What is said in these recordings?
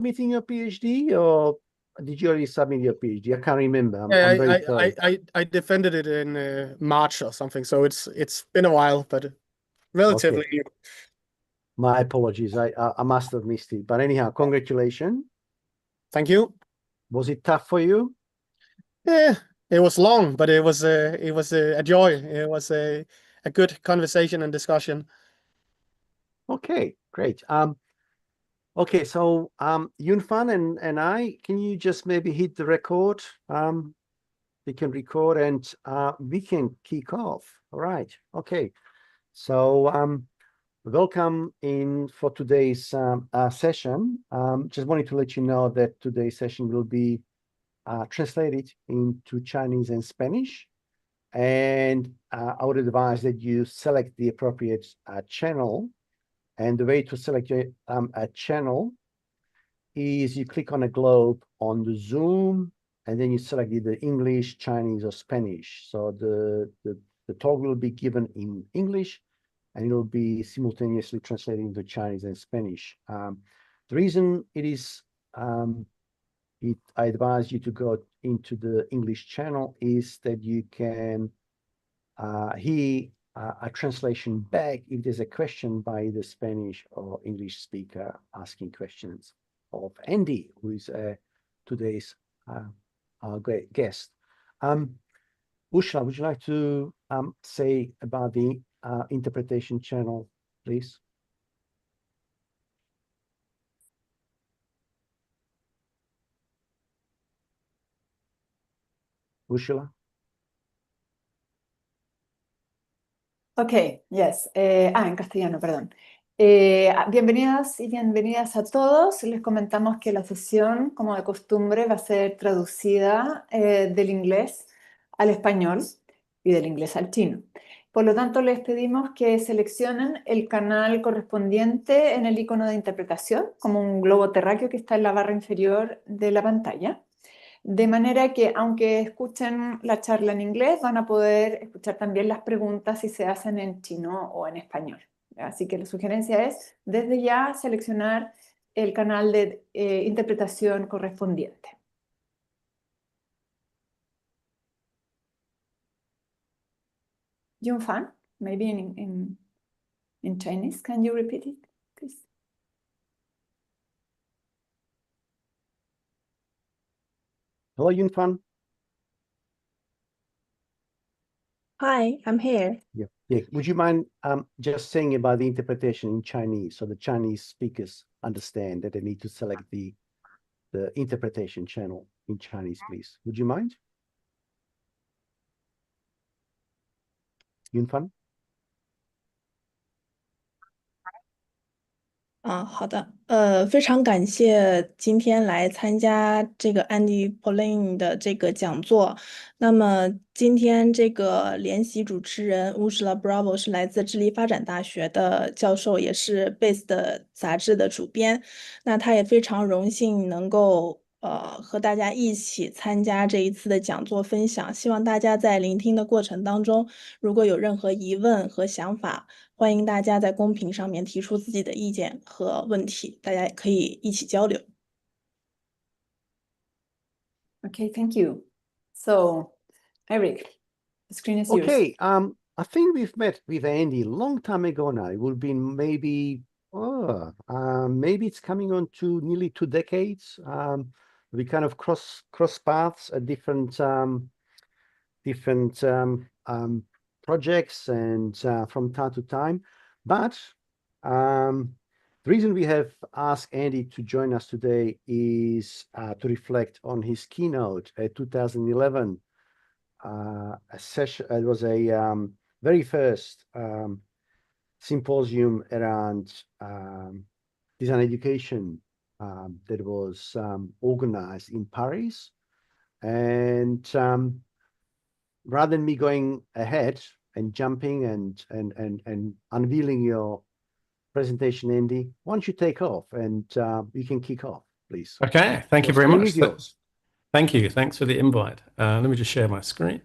submitting your PhD, or did you already submit your PhD? I can't remember. I'm Yeah, very sorry. I defended it in March or something, so it's been a while, but relatively Okay, new. my apologies. I must have missed it. But anyhow, congratulations. Thank you. Was it tough for you? Yeah, it was long, but it was a joy. It was a good conversation and discussion. Okay, great. Okay, so Yunfan and I, can you just maybe hit the record? We can record and we can kick off. All right. Okay. So welcome in for today's session. Just wanted to let you know that today's session will be translated into Chinese and Spanish. And I would advise that you select the appropriate channel. And the way to select a channel is you click on a globe on the Zoom, and then you select either English, Chinese, or Spanish. So the talk will be given in English, and it will be simultaneously translated into Chinese and Spanish. The reason it is I advise you to go into the English channel is that you can hear a translation back if there's a question by the Spanish or English speaker asking questions of Andy, who is today's our great guest. Ushla, would you like to say about the interpretation channel, please? Ushla? Ok, yes. En castellano, perdón. Bienvenidas y bienvenidas a todos. Les comentamos que la sesión, como de costumbre, va a ser traducida del inglés al español y del inglés al chino. Por lo tanto, les pedimos que seleccionen el canal correspondiente en el icono de interpretación, como un globo terráqueo que está en la barra inferior de la pantalla. De manera que, aunque escuchen la charla en inglés, van a poder escuchar también las preguntas si se hacen en chino o en español. Así que la sugerencia es, desde ya, seleccionar el canal de interpretación correspondiente. Yunfan, maybe in Chinese, can you repeat it, please? Hello, Yunfan. Hi, I'm here. Yeah. Would you mind just saying about the interpretation in Chinese so the Chinese speakers understand that they need to select the interpretation channel in Chinese, please? Would you mind? Yunfan? 好的，非常感谢今天来参加这个 Andy Polaine 的这个讲座。那么今天这个联席主持人 Ursula Bravo 是来自智利发展大学的教授，也是 Base 的杂志的主编。那他也非常荣幸能够和大家一起参加这一次的讲座分享。希望大家在聆听的过程当中，如果有任何疑问和想法，欢迎大家在公屏上面提出自己的意见和问题，大家可以一起交流。Okay, thank you. So, Eric, the screen is yours. Okay, I think we've met with Andy a long time ago now. It would be maybe, maybe it's coming on to nearly 2 decades. We kind of cross paths at different projects and from time to time. But the reason we have asked Andy to join us today is to reflect on his keynote at 2011 a session. It was a very first symposium around design education that was organized in Paris. And rather than me going ahead and jumping and unveiling your presentation, Andy, why don't you take off and you can kick off, please. Okay, thank you very Screen much. is yours. Thank you. Thanks for the invite. Let me just share my screen.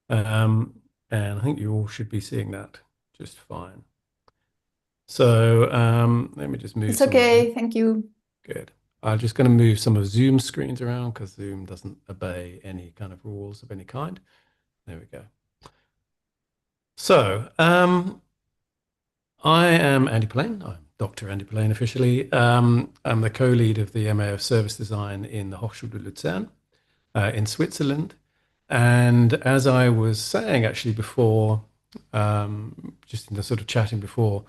And I think you all should be seeing that just fine. So let me just move. It's okay, thank you. Good. I'm just going to move some of Zoom screens around because Zoom doesn't obey any kind of rules of any kind. There we go. So I am Andy Polaine. I'm Dr. Andy Polaine officially. I'm the co-lead of the MA of Service Design in the Hochschule de Luzern in Switzerland. And as I was saying actually before, just in the sort of chatting before,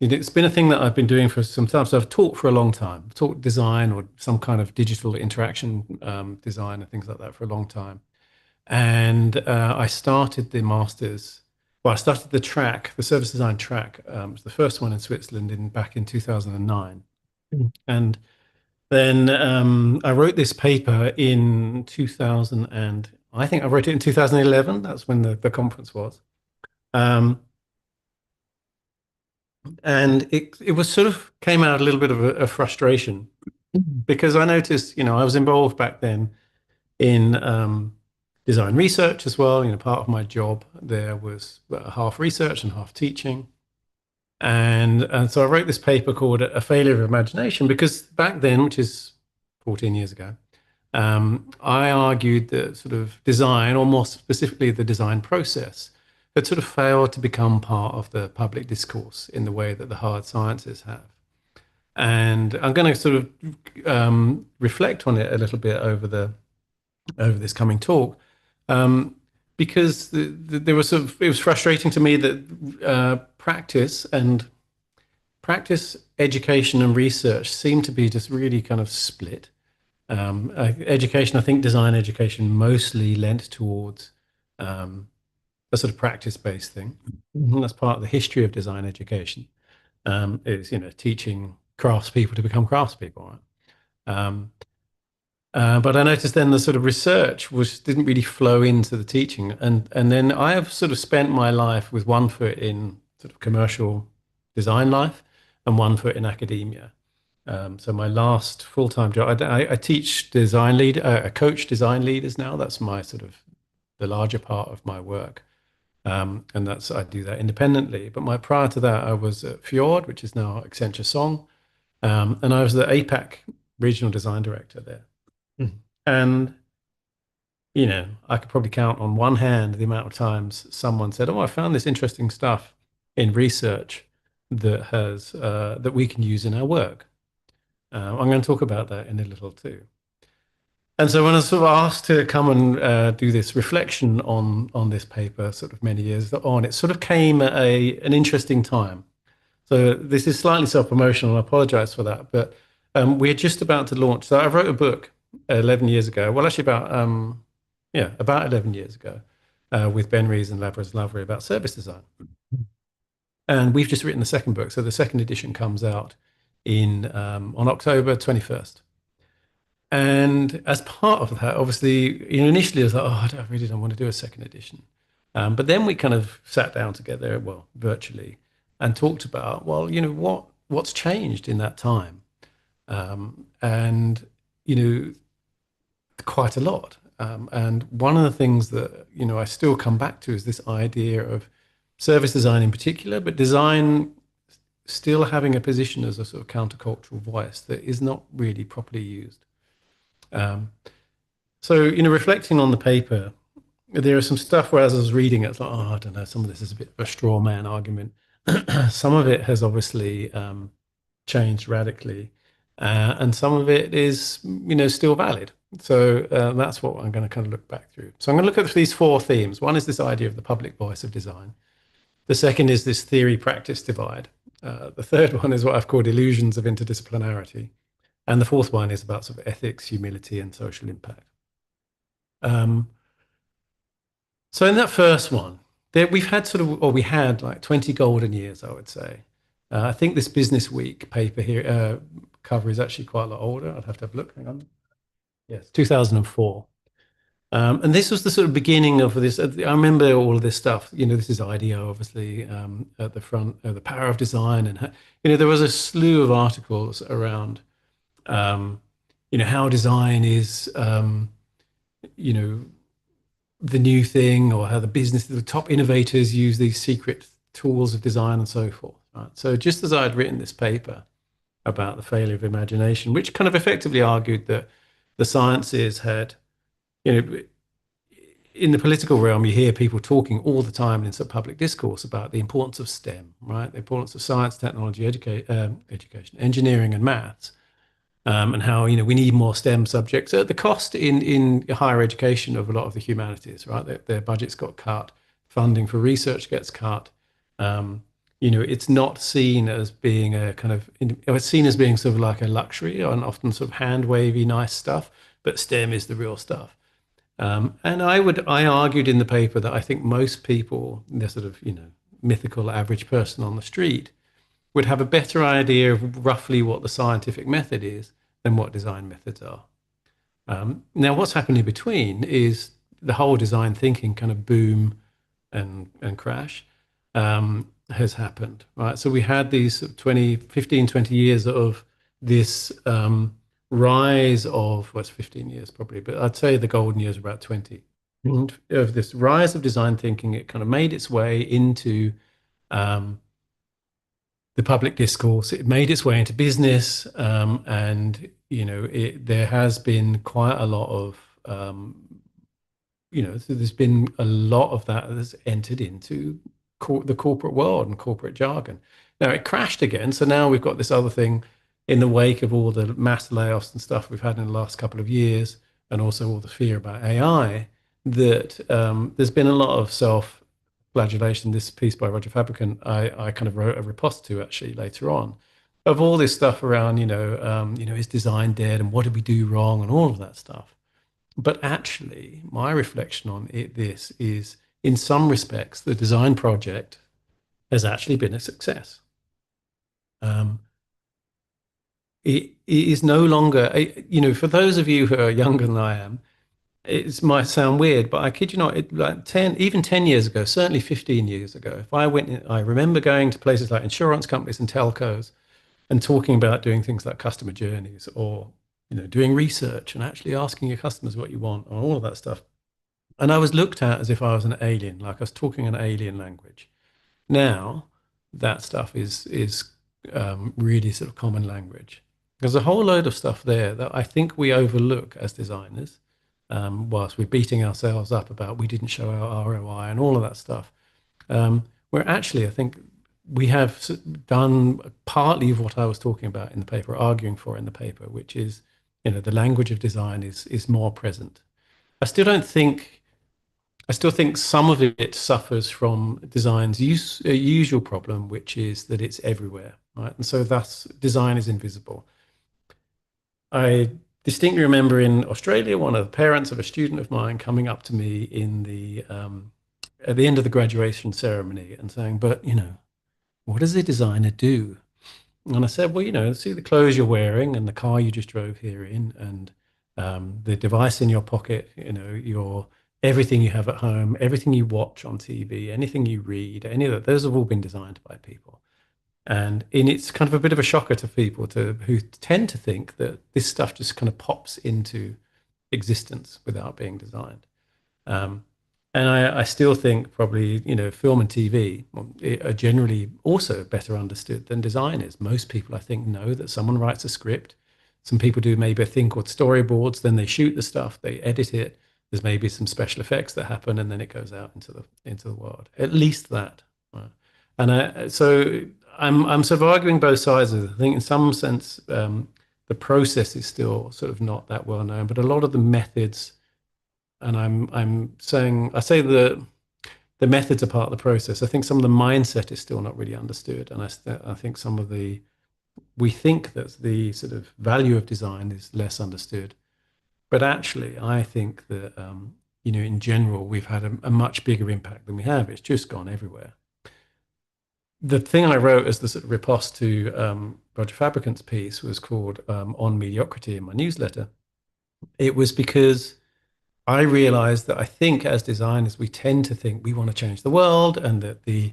it's been a thing that I've been doing for some time. So I've taught for a long time, taught design or some kind of digital interaction design and things like that for a long time. And I started the master's. Well, I started the track, the service design track. It was the first one in Switzerland back in 2009. And then I wrote this paper in 2000, and I think I wrote it in 2011. That's when the conference was. And it was sort of came out a little bit of a frustration because I noticed, I was involved back then in design research as well. Part of my job there was half research and half teaching. And so I wrote this paper called A Failure of Imagination because back then, which is 14 years ago, I argued that sort of design, or more specifically the design process, had sort of failed to become part of the public discourse in the way that the hard sciences have. And I'm going to sort of reflect on it a little bit over this coming talk, because there was it was frustrating to me that practice, education, and research seem to be just really kind of split. Education, I think design education mostly lent towards a sort of practice-based thing. That's part of the history of design education. Is teaching craftspeople to become craftspeople, right? But I noticed then the sort of research didn't really flow into the teaching, and then I have sort of spent my life with one foot in sort of commercial design life and one foot in academia. So my last full-time job, I teach design lead, I coach design leaders now. That's my sort of the larger part of my work, and I do that independently. But prior to that, I was at Fjord, which is now Accenture Song, and I was the APAC regional design director there. And, I could probably count on one hand the amount of times someone said, "Oh, I found this interesting stuff in research that we can use in our work." I'm going to talk about that in a little too. And so when I was sort of asked to come and do this reflection on this paper sort of many years on, it sort of came at an interesting time. So this is slightly self-promotional, I apologize for that, but we're just about to launch. So I wrote a book 11 years ago. Well, actually about 11 years ago with Ben Rees and Labras Lavery about service design. And we've just written the second book. So the second edition comes out on October 21st. And as part of that, obviously, initially I was like, I really don't want to do a second edition. But then we kind of sat down together, well, virtually, and talked about, well, what's changed in that time? And, quite a lot. And one of the things that, I still come back to is this idea of service design in particular, but design still having a position as a sort of countercultural voice that is not really properly used. So, reflecting on the paper, there is some stuff where as I was reading it, it's like, I don't know, some of this is a bit of a straw man argument. Some of it has obviously changed radically, and some of it is, still valid. So that's what I'm going to kind of look back through. So I'm going to look at these four themes. One is this idea of the public voice of design. The second is this theory-practice divide. The third one is what I've called illusions of interdisciplinarity. And the fourth one is about sort of ethics, humility, and social impact. So in that first one, we had like 20 golden years, I would say. I think this Business Week paper here cover is actually quite a lot older. I'd have to have a look. Hang on. Yes, 2004. And this was the sort of beginning of this. I remember all of this stuff. This is IDEO, obviously, at the front, the power of design. And, there was a slew of articles around, how design is, the new thing, or how the top innovators use these secret tools of design and so forth. Right? So just as I had written this paper, about the failure of imagination, which kind of effectively argued that the sciences had, in the political realm, you hear people talking all the time in some public discourse about the importance of STEM, right? The importance of science, technology, education, engineering, and maths, and how we need more STEM subjects at the cost in higher education of a lot of the humanities, right? Their budgets got cut, funding for research gets cut. It's not seen as being it's seen as being sort of like a luxury and often sort of hand wavy nice stuff, but STEM is the real stuff. And I argued in the paper that I think most people, the sort of mythical average person on the street, would have a better idea of roughly what the scientific method is than what design methods are. Now, what's happened in between is the whole design thinking kind of boom and crash has happened, right? So we had these 15, 20 years of this rise of, well, it's 15 years probably, but I'd say the golden years are about 20. And of this rise of design thinking, it kind of made its way into the public discourse. It made its way into business, and there has been quite a lot of there's been a lot of that that's entered into the corporate world and corporate jargon. Now it crashed again, so now we've got this other thing in the wake of all the mass layoffs and stuff we've had in the last couple of years, and also all the fear about AI, that there's been a lot of self-flagellation. This piece by Roger Fabricant, I kind of wrote a riposte to actually later on, of all this stuff around, is design dead and what did we do wrong and all of that stuff. But actually, my reflection on this is, in some respects, the design project has actually been a success. It is no longer, for those of you who are younger than I am, it might sound weird, but I kid you not, like 10 years ago, certainly 15 years ago, if I remember going to places like insurance companies and telcos and talking about doing things like customer journeys, or doing research and actually asking your customers what you want, and all of that stuff. And I was looked at as if I was an alien, like I was talking an alien language. Now, that stuff is really sort of common language. There's a whole load of stuff there that I think we overlook as designers, whilst we're beating ourselves up about we didn't show our ROI and all of that stuff. Where actually, I think we have done partly of what I was talking about in the paper, arguing for in the paper, which is, the language of design is more present. I still think some of it suffers from design's usual problem, which is that it's everywhere, right? And so thus design is invisible. I distinctly remember in Australia, one of the parents of a student of mine coming up to me at the end of the graduation ceremony and saying, but, what does a designer do? And I said, well, see the clothes you're wearing and the car you just drove here in, and the device in your pocket, your everything you have at home, everything you watch on TV, anything you read, any of that, those have all been designed by people. And it's kind of a bit of a shocker to people who tend to think that this stuff just kind of pops into existence without being designed. And I still think probably, film and TV are generally also better understood than design is. Most people, I think, know that someone writes a script. Some people do maybe a thing called storyboards, then they shoot the stuff, they edit it. There's maybe some special effects that happen, and then it goes out into the world. At least that. Right? And so I'm sort of arguing both sides of it. I think in some sense, the process is still sort of not that well known, but a lot of the methods, and I say the methods are part of the process. I think some of the mindset is still not really understood, and I think we think that the sort of value of design is less understood. But actually, I think that in general, we've had a much bigger impact than we have. It's just gone everywhere. The thing I wrote as the sort of riposte to Roger Fabricant's piece was called On Mediocrity in my newsletter. It was because I realized that I think as designers, we tend to think we want to change the world, and that the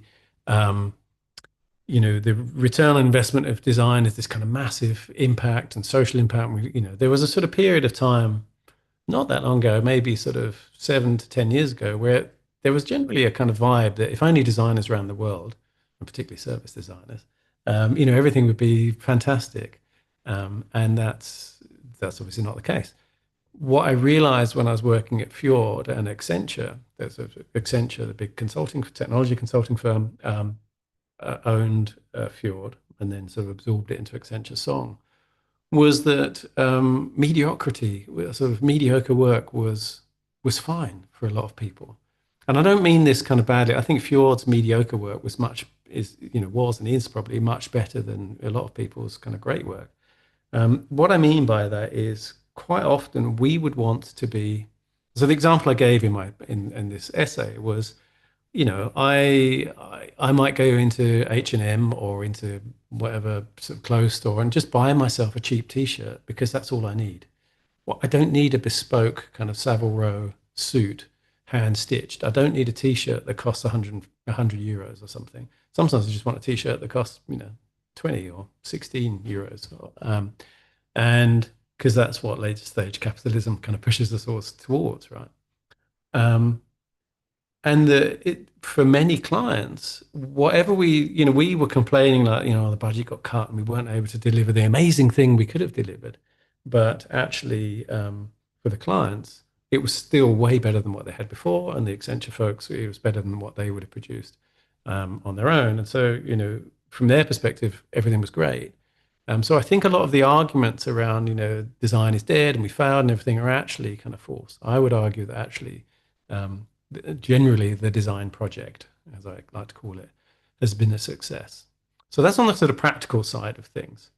return on investment of design is this kind of massive impact and social impact. There was a sort of period of time, not that long ago, maybe sort of 7 to 10 years ago, where there was generally a kind of vibe that if only designers around the world, and particularly service designers, everything would be fantastic. And that's obviously not the case. What I realized when I was working at Fjord and Accenture, Accenture, the big technology consulting firm, owned Fjord and then sort of absorbed it into Accenture Song, was that mediocrity, sort of mediocre work was fine for a lot of people. And I don't mean this kind of badly. I think Fjord's mediocre work was and is probably much better than a lot of people's kind of great work. What I mean by that is quite often we would want to be. So the example I gave in this essay was, I might go into H&M or into whatever sort of clothes store and just buy myself a cheap T-shirt because that's all I need. Well, I don't need a bespoke kind of Savile Row suit, hand stitched. I don't need a T-shirt that costs 100 euros or something. Sometimes I just want a T-shirt that costs 20 or 16 euros, and because that's what later stage capitalism kind of pushes us all towards, right? And for many clients, whatever we were complaining like, the budget got cut and we weren't able to deliver the amazing thing we could have delivered. But actually, for the clients, it was still way better than what they had before. And the Accenture folks, it was better than what they would have produced on their own. And so, from their perspective, everything was great. So I think a lot of the arguments around, design is dead and we failed and everything are actually kind of false. I would argue that actually, generally the design project, as I like to call it, has been a success. So that's on the sort of practical side of things.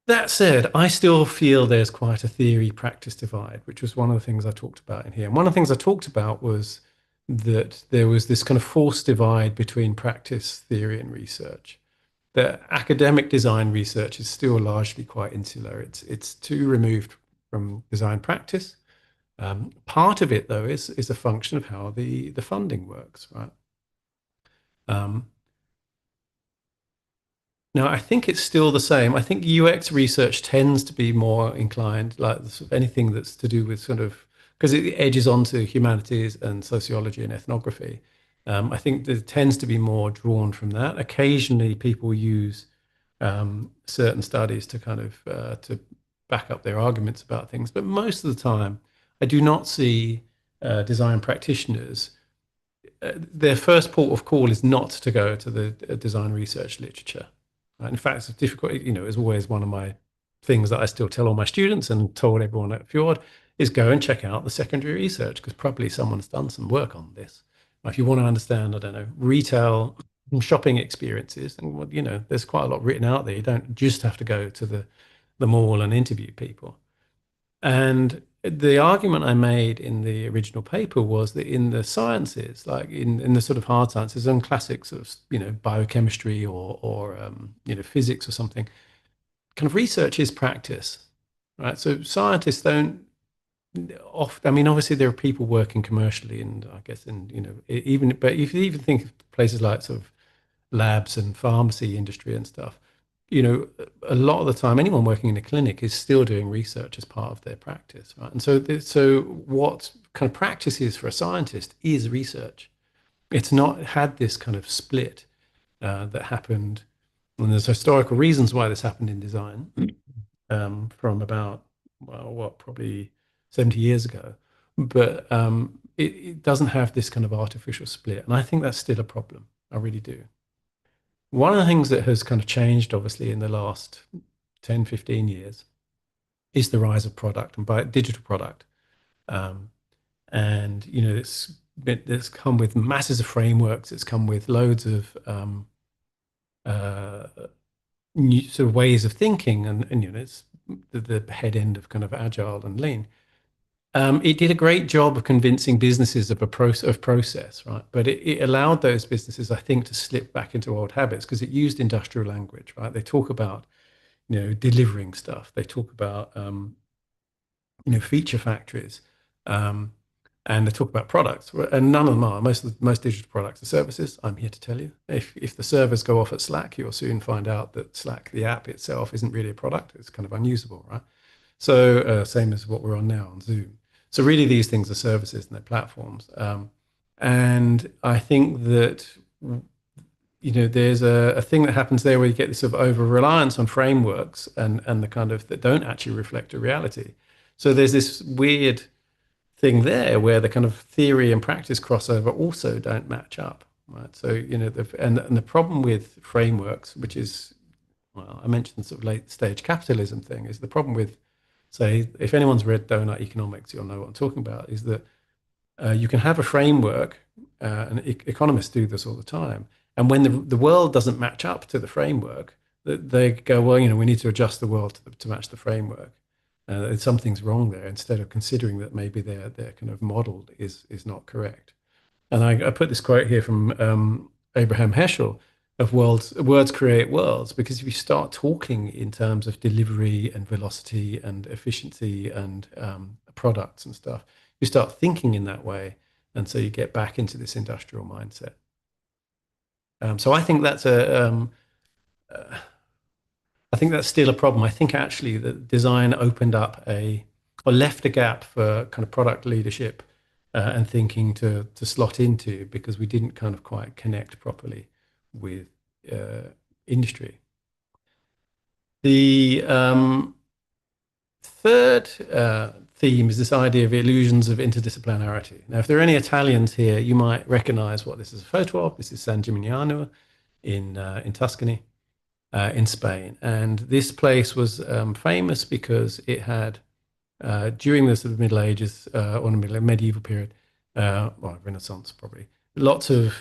That said, I still feel there's quite a theory practice divide, which was one of the things I talked about in here. And one of the things I talked about was that there was this kind of forced divide between practice, theory, and research. The academic design research is still largely quite insular. It's too removed from design practice. Part of it, though, is a function of how the funding works, right? Now, I think it's still the same. I think UX research tends to be more inclined, like anything that's to do with sort of, because it edges onto humanities and sociology and ethnography. I think there tends to be more drawn from that. Occasionally, people use certain studies to kind of to back up their arguments about things, but most of the time, I do not see design practitioners. Their first port of call is not to go to the design research literature. Right? In fact, it's difficult. It's always one of my things that I still tell all my students and told everyone at Fjord is go and check out the secondary research because probably someone's done some work on this. If you want to understand, I don't know, retail shopping experiences, and there's quite a lot written out there. You don't just have to go to the mall and interview people. And the argument I made in the original paper was that in the sciences, like in the sort of hard sciences and classic sort of, biochemistry or physics or something, kind of research is practice, right? So scientists don't often, I mean, obviously there are people working commercially and I guess but if you even think of places like sort of labs and pharmacy industry and stuff, a lot of the time, anyone working in a clinic is still doing research as part of their practice, right? And so what kind of practice is for a scientist is research. It's not had this kind of split that happened, and there's historical reasons why this happened in design from about, probably 70 years ago. But it doesn't have this kind of artificial split. And I think that's still a problem. I really do. One of the things that has kind of changed, obviously, in the last 10, 15 years is the rise of product and by digital product. And, it's come with masses of frameworks. It's come with loads of new sort of ways of thinking. And it's the head end of kind of agile and lean. It did a great job of convincing businesses of process, right? But it allowed those businesses, I think, to slip back into old habits because it used industrial language, right? They talk about, delivering stuff. They talk about, feature factories, and they talk about products. And none of them are. Most digital products are services. I'm here to tell you, if the servers go off at Slack, you'll soon find out that Slack, the app itself, isn't really a product. It's kind of unusable, right? So same as what we're on now on Zoom. So really, these things are services and they're platforms. And I think that, there's a thing that happens there where you get this sort of over reliance on frameworks and the kind of that don't actually reflect a reality. So there's this weird thing there where the kind of theory and practice crossover also don't match up, right? So and the problem with frameworks, which is, well, I mentioned the sort of late stage capitalism thing, is the problem with, say, if anyone's read Donut Economics, you'll know what I'm talking about, is that you can have a framework, and economists do this all the time, and when the world doesn't match up to the framework, they go, well, we need to adjust the world to match the framework. Something's wrong there, instead of considering that maybe their kind of model is not correct. And I put this quote here from Abraham Heschel of words create worlds, because if you start talking in terms of delivery and velocity and efficiency and products and stuff, you start thinking in that way, and so you get back into this industrial mindset. So I think that's I think that's still a problem. I think actually that design opened up or left a gap for kind of product leadership and thinking to slot into, because we didn't kind of quite connect properly with industry. The third theme is this idea of illusions of interdisciplinarity. Now, if there are any Italians here, you might recognize what this is a photo of. This is San Gimignano in Tuscany, in Spain. And this place was famous because it had, during the sort of Middle Ages or the medieval period, well, Renaissance probably, lots of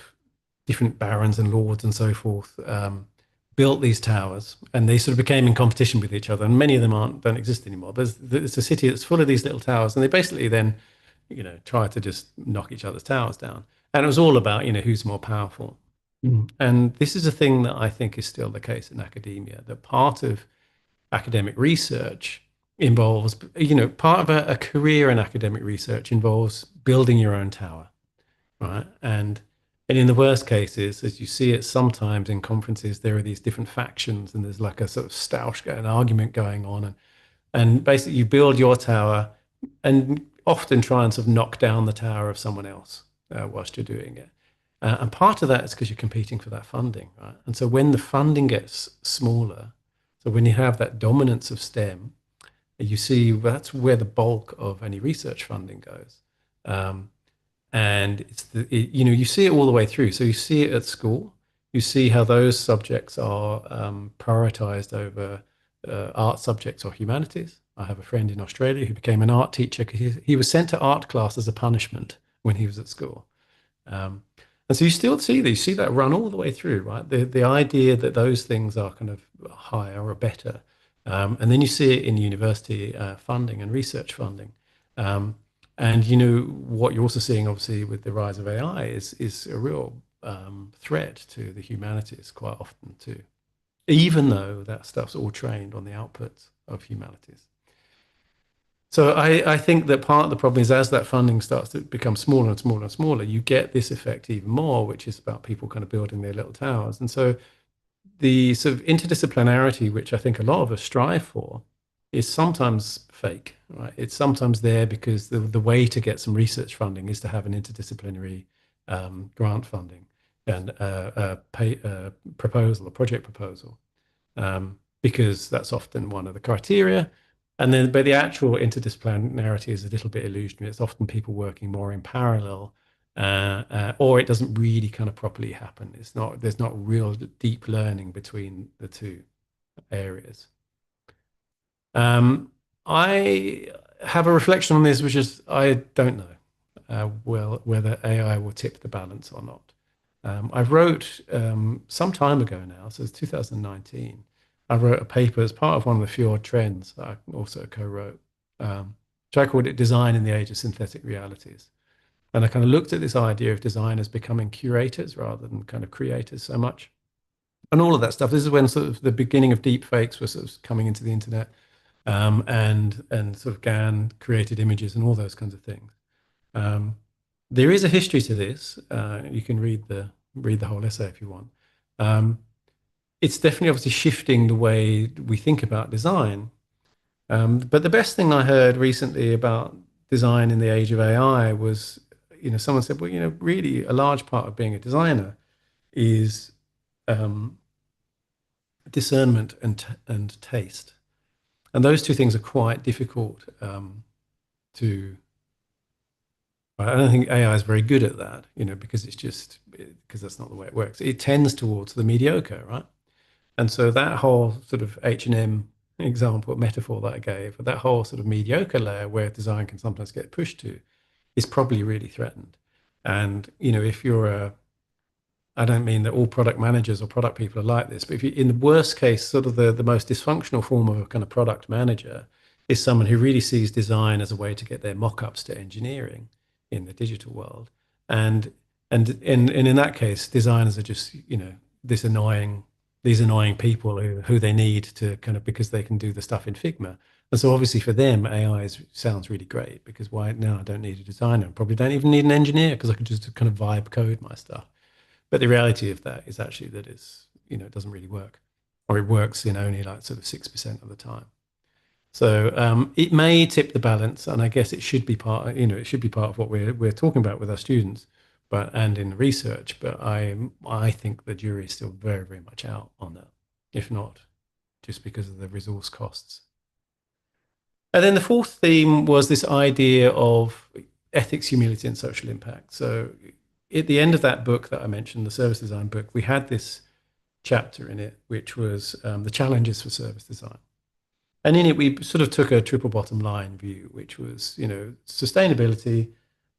different barons and lords and so forth built these towers, and they sort of became in competition with each other. And many of them don't exist anymore. There's a city that's full of these little towers, and they basically then, try to just knock each other's towers down. And it was all about, who's more powerful. And this is a thing that I think is still the case in academia, that part of academic research involves, part of a career in academic research involves building your own tower, right? And in the worst cases, as you see it sometimes in conferences, there are these different factions, and there's like a sort of stoush, an argument going on. And basically you build your tower and often try and sort of knock down the tower of someone else whilst you're doing it. And part of that is because you're competing for that funding, right? And so when the funding gets smaller, so when you have that dominance of STEM, you see that's where the bulk of any research funding goes. And it's you see it all the way through. So you see it at school. You see how those subjects are prioritized over art subjects or humanities. I have a friend in Australia who became an art teacher because he was sent to art class as a punishment when he was at school. And so you still see that run all the way through, right? The idea that those things are kind of higher or better. And then you see it in university funding and research funding. And what you're also seeing, obviously, with the rise of AI is a real threat to the humanities quite often too, even though that stuff's all trained on the outputs of humanities. So I think that part of the problem is, as that funding starts to become smaller and smaller and smaller, you get this effect even more, which is about people kind of building their little towers. And so the sort of interdisciplinarity, which I think a lot of us strive for, is sometimes fake, right? It's sometimes there because the way to get some research funding is to have an interdisciplinary grant funding and a proposal, a project proposal, because that's often one of the criteria. And then, but the actual interdisciplinarity is a little bit illusionary. It's often people working more in parallel, or it doesn't really kind of properly happen. There's not real deep learning between the two areas. I have a reflection on this, which is I don't know whether AI will tip the balance or not. I wrote some time ago now, so it's 2019. I wrote a paper as part of one of the Fjord trends that I also co-wrote, which I called it Design in the Age of Synthetic Realities. And I kind of looked at this idea of designers becoming curators rather than kind of creators so much. And all of that stuff. This is when sort of the beginning of deep fakes was sort of coming into the internet, and sort of GAN created images and all those kinds of things. There is a history to this. You can read the whole essay if you want. It's definitely obviously shifting the way we think about design. But the best thing I heard recently about design in the age of AI was, someone said, well, really a large part of being a designer is discernment and taste. And those two things are quite difficult to. I don't think AI is very good at that, because because that's not the way it works. It tends towards the mediocre, right? And so that whole sort of H&M example, metaphor that I gave, that whole sort of mediocre layer where design can sometimes get pushed to, is probably really threatened. And if you're I don't mean that all product managers or product people are like this, but if you, in the worst case, sort of the most dysfunctional form of a kind of product manager is someone who really sees design as a way to get their mock-ups to engineering in the digital world. And in that case, designers are just, these annoying people who they need to kind of, because they can do the stuff in Figma. And so obviously for them, AI sounds really great, because why now I don't need a designer, probably don't even need an engineer, because I can just kind of vibe code my stuff. But the reality of that is actually that it doesn't really work, or it works in only like sort of 6% of the time. So it may tip the balance, and I guess it should be part of what we're talking about with our students, and in the research. But I think the jury is still very, very much out on that, if not just because of the resource costs. And then the fourth theme was this idea of ethics, humility, and social impact. So at the end of that book that I mentioned, the service design book, we had this chapter in it, which was the challenges for service design. And in it, we sort of took a triple bottom line view, which was, sustainability,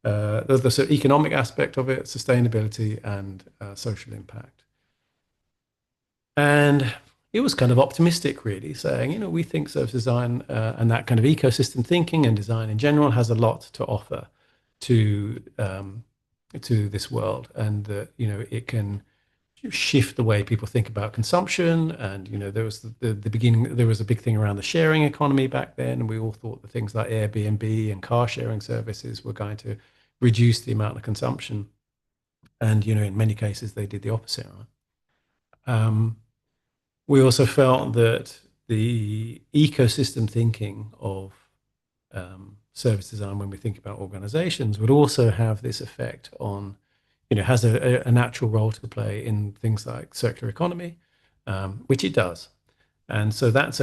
the sort of economic aspect of it, sustainability, and social impact. And it was kind of optimistic, really, saying, we think service design and that kind of ecosystem thinking and design in general has a lot to offer to this world, and that it can shift the way people think about consumption. And there was the beginning, there was a big thing around the sharing economy back then, and we all thought that things like Airbnb and car sharing services were going to reduce the amount of consumption, and in many cases they did the opposite, right? We also felt that the ecosystem thinking of service design, when we think about organizations, would also have this effect on, has a natural role to play in things like circular economy, which it does. And so that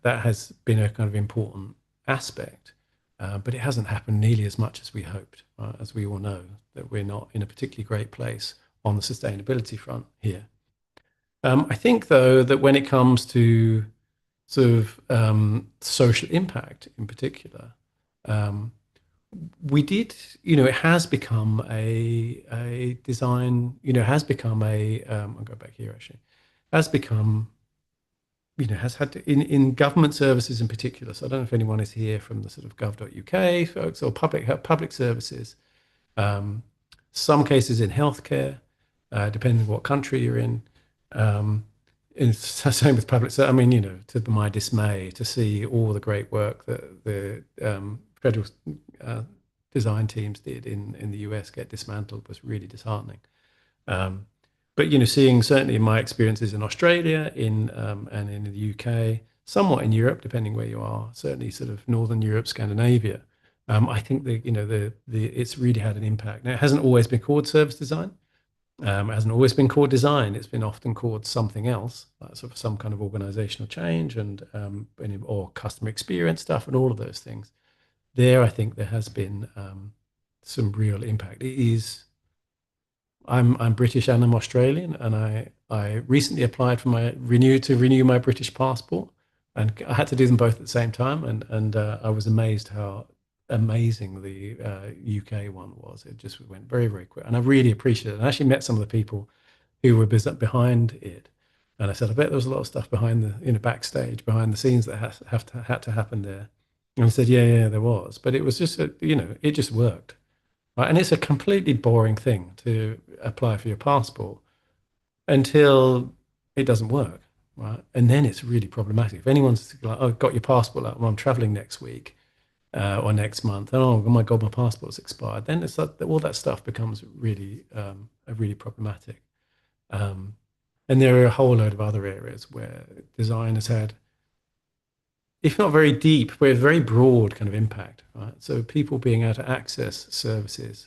has been a kind of important aspect, but it hasn't happened nearly as much as we hoped, right? As we all know, that we're not in a particularly great place on the sustainability front here. I think, though, that when it comes to sort of social impact in particular, we did, it has become a design, has become I'll go back here actually, has become, has had to, in government services in particular. So I don't know if anyone is here from the sort of gov.uk folks or public services. Some cases in healthcare, depending on what country you're in. Same with public. So I mean, to my dismay, to see all the great work that the federal design teams did in the US get dismantled was really disheartening. But seeing, certainly in my experiences in Australia, and in the UK, somewhat in Europe, depending where you are, certainly sort of Northern Europe, Scandinavia, I think that it's really had an impact. Now, it hasn't always been called service design. It hasn't always been called design. It's been often called something else, like sort of some kind of organizational change or customer experience stuff and all of those things. There, I think there has been some real impact. It is. I'm British and I'm Australian, and I recently applied for renew my British passport, and I had to do them both at the same time, and I was amazed how amazing the UK one was. It just went very, very quick, and I really appreciated it. I actually met some of the people who were behind it, and I said, I bet there was a lot of stuff behind backstage, behind the scenes that had to happen there. And I said, yeah, there was, but it was just it just worked, right? And it's a completely boring thing to apply for your passport until it doesn't work, right? And then it's really problematic. If anyone's like, oh, got your passport, like, well, I'm traveling next week. Or next month, and oh my God, my passport's expired. Then it's like all that stuff becomes really, really problematic. And there are a whole load of other areas where design has had, if not very deep, but very broad kind of impact. Right? So people being able to access services,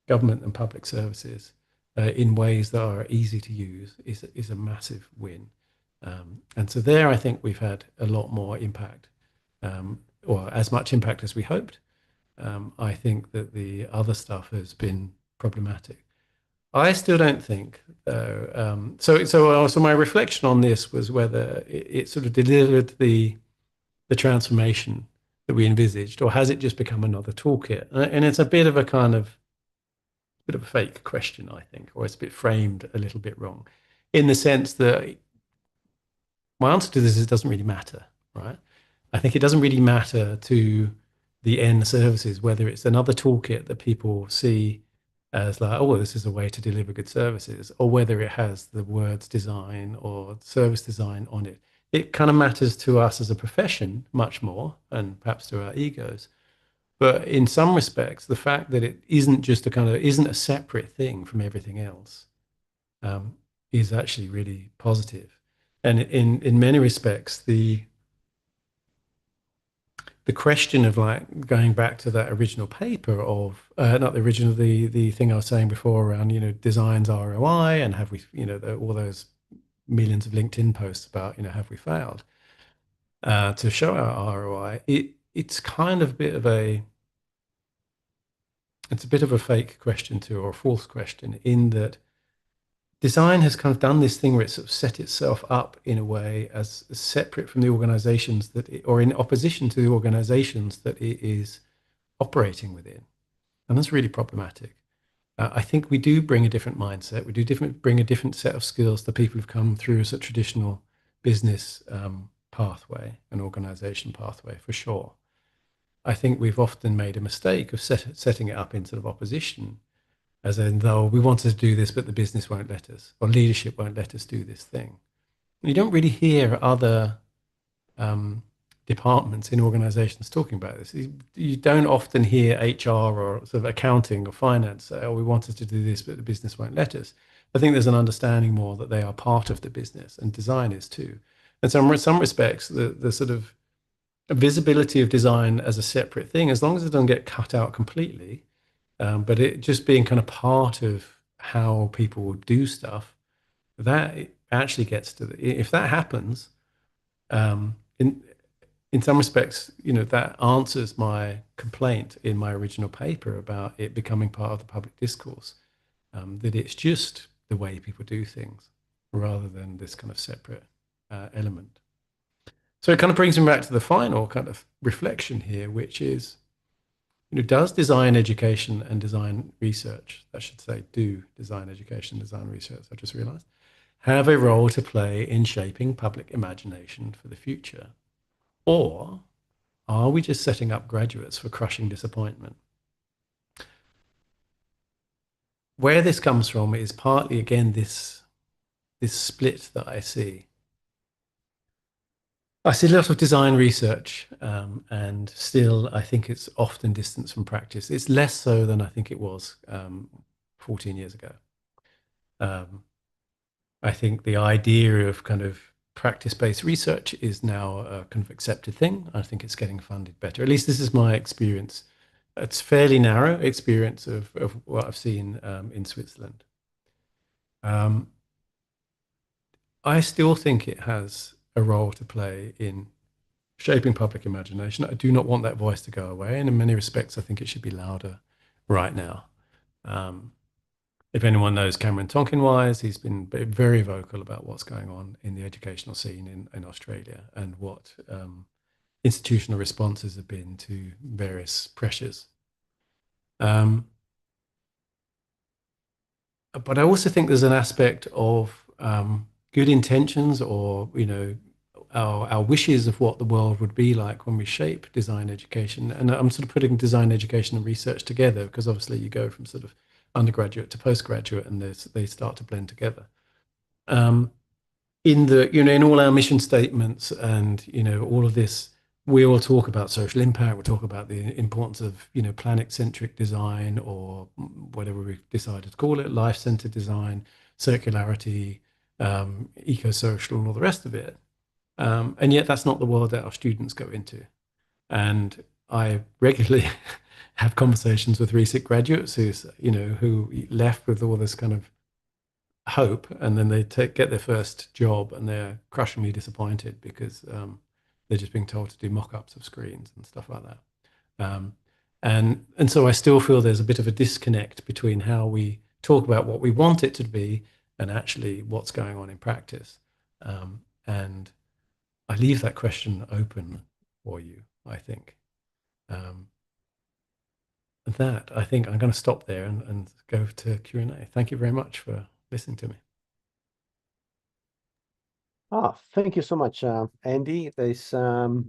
government and public services, in ways that are easy to use is a massive win. And so there, I think we've had a lot more impact, or as much impact as we hoped. I think that the other stuff has been problematic. I still don't think, though. So my reflection on this was whether it sort of delivered the transformation that we envisaged, or has it just become another toolkit? And it's a bit of a fake question, I think, or it's a bit framed a little bit wrong, in the sense that my answer to this is it doesn't really matter, right? I think it doesn't really matter to the end services whether it's another toolkit that people see as like, oh, well, this is a way to deliver good services, or whether it has the words design or service design on it. It kind of matters to us as a profession much more, and perhaps to our egos. But in some respects, the fact that it isn't a separate thing from everything else is actually really positive. And in many respects, the question of like going back to that original paper of not the original, the thing I was saying before around, design's ROI, and have we, all those millions of LinkedIn posts about, have we failed to show our ROI? It's kind of a bit of a fake question too, or a false question, in that design has kind of done this thing where it's sort of set itself up in a way as separate from the organizations or in opposition to the organizations that it is operating within. And that's really problematic. I think we do bring a different mindset. We do bring a different set of skills to people who've come through a traditional business pathway, an organization pathway, for sure. I think we've often made a mistake of setting it up in sort of opposition, as in, though we wanted to do this, but the business won't let us, or leadership won't let us do this thing. You don't really hear other departments in organizations talking about this. You don't often hear HR or sort of accounting or finance say, oh, we wanted to do this, but the business won't let us. I think there's an understanding more that they are part of the business, and design is too. And so in some respects, the sort of visibility of design as a separate thing, as long as it doesn't get cut out completely, but it just being kind of part of how people do stuff, that actually gets to if that happens, in some respects, that answers my complaint in my original paper about it becoming part of the public discourse, that it's just the way people do things rather than this kind of separate element. So it kind of brings me back to the final kind of reflection here, which is, does design education and design research, I should say, do design education and design research, I just realized, have a role to play in shaping public imagination for the future? Or are we just setting up graduates for crushing disappointment? Where this comes from is partly, again, this split that I see. I see a lot of design research, and still I think it's often distanced from practice. It's less so than I think it was 14 years ago. I think the idea of kind of practice-based research is now a kind of accepted thing. I think it's getting funded better. At least this is my experience. It's fairly narrow experience of what I've seen in Switzerland. I still think it has a role to play in shaping public imagination. I do not want that voice to go away, and in many respects, I think it should be louder right now. If anyone knows Cameron Tonkin-Wise, he's been very vocal about what's going on in the educational scene in Australia, and what institutional responses have been to various pressures. But I also think there's an aspect of good intentions, or our wishes of what the world would be like when we shape design education. And I'm sort of putting design education and research together, because obviously you go from sort of undergraduate to postgraduate, and they start to blend together. In all our mission statements and all of this, we all talk about social impact. We talk about the importance of planet-centric design, or whatever we've decided to call it, life-centered design, circularity, eco-social, and all the rest of it. And yet that's not the world that our students go into. And I regularly have conversations with recent graduates who left with all this kind of hope, and then they get their first job and they're crushingly disappointed because they're just being told to do mock-ups of screens and stuff like that. And so I still feel there's a bit of a disconnect between how we talk about what we want it to be and actually what's going on in practice. And I leave that question open for you, I think. That, I think I'm going to stop there and go to Q&A. Thank you very much for listening to me. Thank you so much, Andy. There's you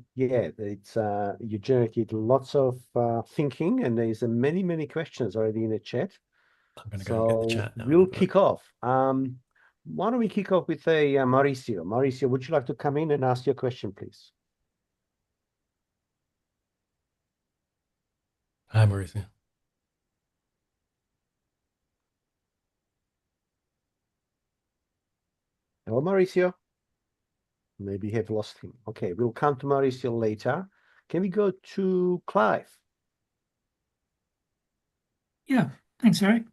generated lots of thinking, and there's many questions already in the chat. I'm going to go and get the chat now. We'll kick off. Why don't we kick off with Mauricio? Mauricio, would you like to come in and ask your question, please? Hi, Mauricio. Hello, Mauricio. Maybe have lost him. Okay, we'll come to Mauricio later. Can we go to Clive? Yeah, thanks, Eric.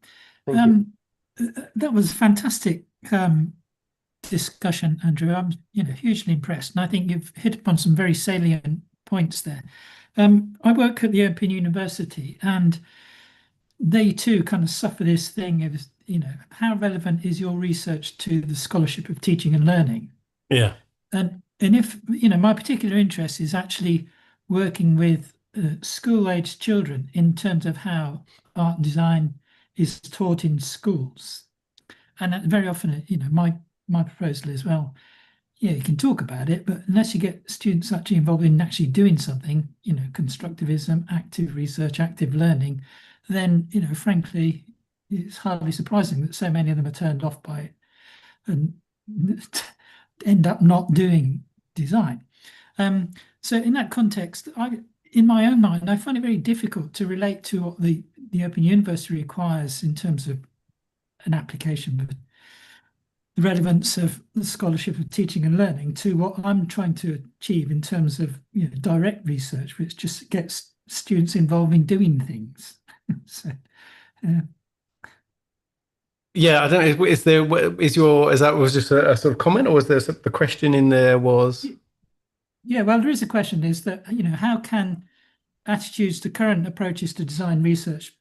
Thank you. That was fantastic discussion, Andrew. I'm hugely impressed, and I think you've hit upon some very salient points there. I work at the Open University, and they too kind of suffer this thing of how relevant is your research to the scholarship of teaching and learning? Yeah. And if my particular interest is actually working with school-aged children in terms of how art and design is taught in schools, and very often my proposal is, well, yeah, you can talk about it, but unless you get students actually involved in actually doing something, constructivism, active research, active learning, then frankly, it's hardly surprising that so many of them are turned off by it and end up not doing design. So in that context, in my own mind, I find it very difficult to relate to what the Open University requires in terms of an application of the relevance of the scholarship of teaching and learning to what I'm trying to achieve in terms of direct research, which just gets students involved in doing things. So, yeah, I don't know. Is that was just a sort of comment, or was there the question in there was? Yeah, well, there is a question: is that how can attitudes to current approaches to design research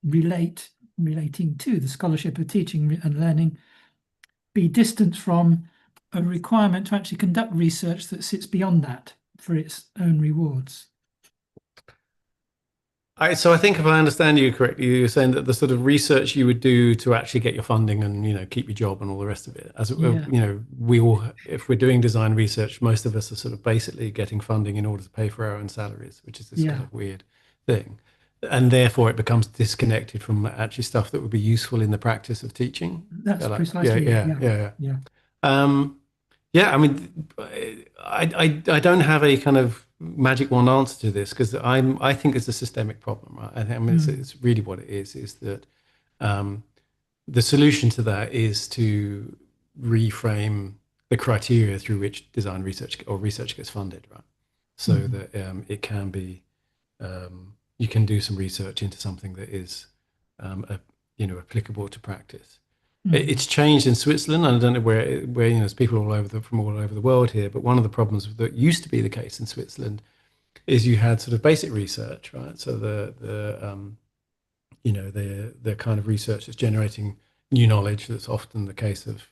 relating to the scholarship of teaching and learning be distant from a requirement to actually conduct research that sits beyond that for its own rewards? So I think if I understand you correctly, you're saying that the sort of research you would do to actually get your funding and keep your job and all the rest of it, we all, if we're doing design research, most of us are sort of basically getting funding in order to pay for our own salaries, which is this kind of weird thing, and therefore it becomes disconnected from actually stuff that would be useful in the practice of teaching. That's precisely yeah. I mean, I don't have a kind of magic wand answer to this, because I think it's a systemic problem, right? I mean, it's really what it is that the solution to that is to reframe the criteria through which design research or research gets funded, right? So that it can be, you can do some research into something that is applicable to practice. It's changed in Switzerland. I don't know where there's people from all over the world here, but one of the problems that used to be the case in Switzerland is you had sort of basic research, right? So the kind of research that's generating new knowledge. That's often the case of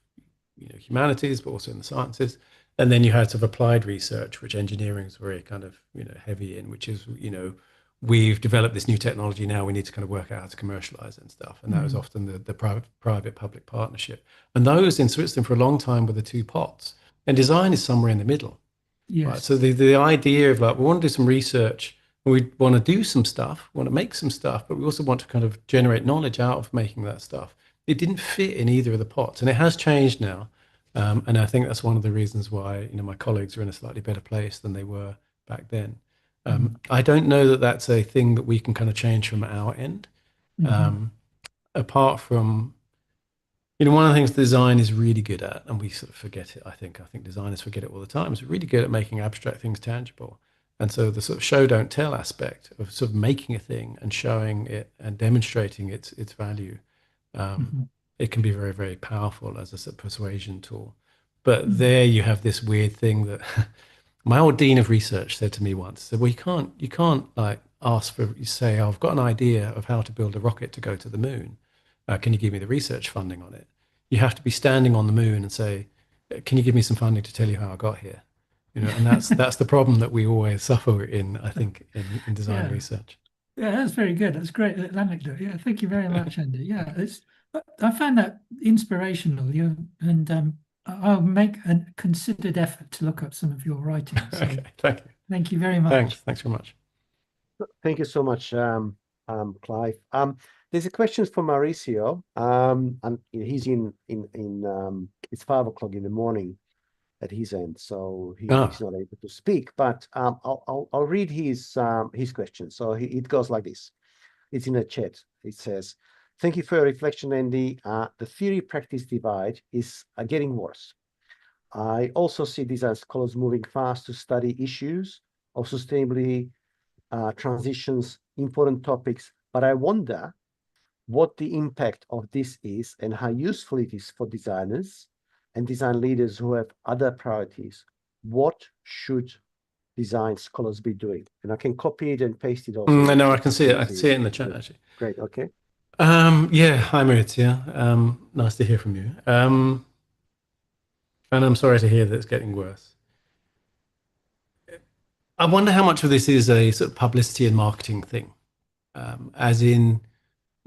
humanities, but also in the sciences. And then you had sort of applied research, which engineering is very kind of heavy in, which is we've developed this new technology, now we need to kind of work out how to commercialize it and stuff. And that was often the private-public partnership. And those in Switzerland for a long time were the two pots. And design is somewhere in the middle. Yes. Right? So the idea of we want to do some research, and we want to do some stuff, want to make some stuff, but we also want to kind of generate knowledge out of making that stuff. It didn't fit in either of the pots. And it has changed now. And I think that's one of the reasons why my colleagues are in a slightly better place than they were back then. I don't know that that's a thing that we can kind of change from our end. Apart from, one of the things design is really good at, and we sort of forget it, I think designers forget it all the time, is really good at making abstract things tangible. And so the sort of show don't tell aspect of sort of making a thing and showing it and demonstrating its value it can be very, very powerful as a sort of persuasion tool. But there you have this weird thing that my old dean of research said to me once, said, well, you can't like ask for, you say, oh, I've got an idea of how to build a rocket to go to the moon. Can you give me the research funding on it? You have to be standing on the moon and say, can you give me some funding to tell you how I got here? You know, and that's the problem that we always suffer in, I think, in design research. Yeah, that's very good. That's great anecdote. Yeah, thank you very much, Andy. Yeah, I found that inspirational. And I'll make a considered effort to look up some of your writing. So Okay, thank you. thank you very much. Thanks very much. Thank you so much, Clive. There's a question from Mauricio, and he's in it's 5 o'clock in the morning at his end, so he's not able to speak. But I'll read his question. So it goes like this. It's in a chat. It says, "Thank you for your reflection, Andy. The theory-practice divide is getting worse. I also see design scholars moving fast to study issues of sustainability, transitions, important topics, but I wonder what the impact of this is and how useful it is for designers and design leaders who have other priorities. What should design scholars be doing?" And I can copy it and paste it also. No, I can see it. I can see it in the chat, actually. Great, okay. Yeah, hi, Maurizio. Nice to hear from you. And I'm sorry to hear that it's getting worse. I wonder how much of this is a sort of publicity and marketing thing, as in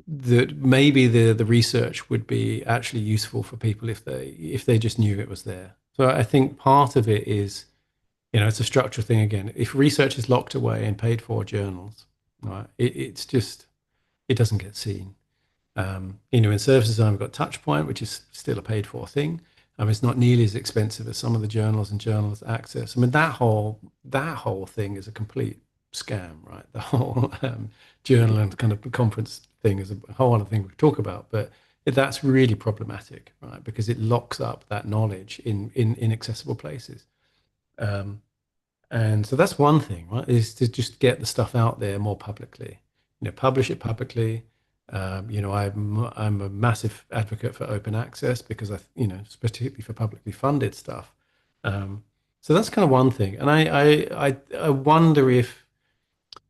that maybe the research would be actually useful for people if they just knew it was there. So I think part of it is, you know, it's a structural thing again. If research is locked away in paid for journals, right, it doesn't get seen. You know, in service design, we've got Touchpoint, which is still a paid for thing. It's not nearly as expensive as some of the journals and journals access. I mean, that whole thing is a complete scam, right? The whole journal and kind of conference thing is a whole other thing we talk about, but that's really problematic, right? Because it locks up that knowledge in inaccessible places. And so that's one thing, right? Is to just get the stuff out there more publicly. You know, publish it publicly. You know, I'm a massive advocate for open access because you know, particularly for publicly funded stuff. So that's kind of one thing. And I wonder if,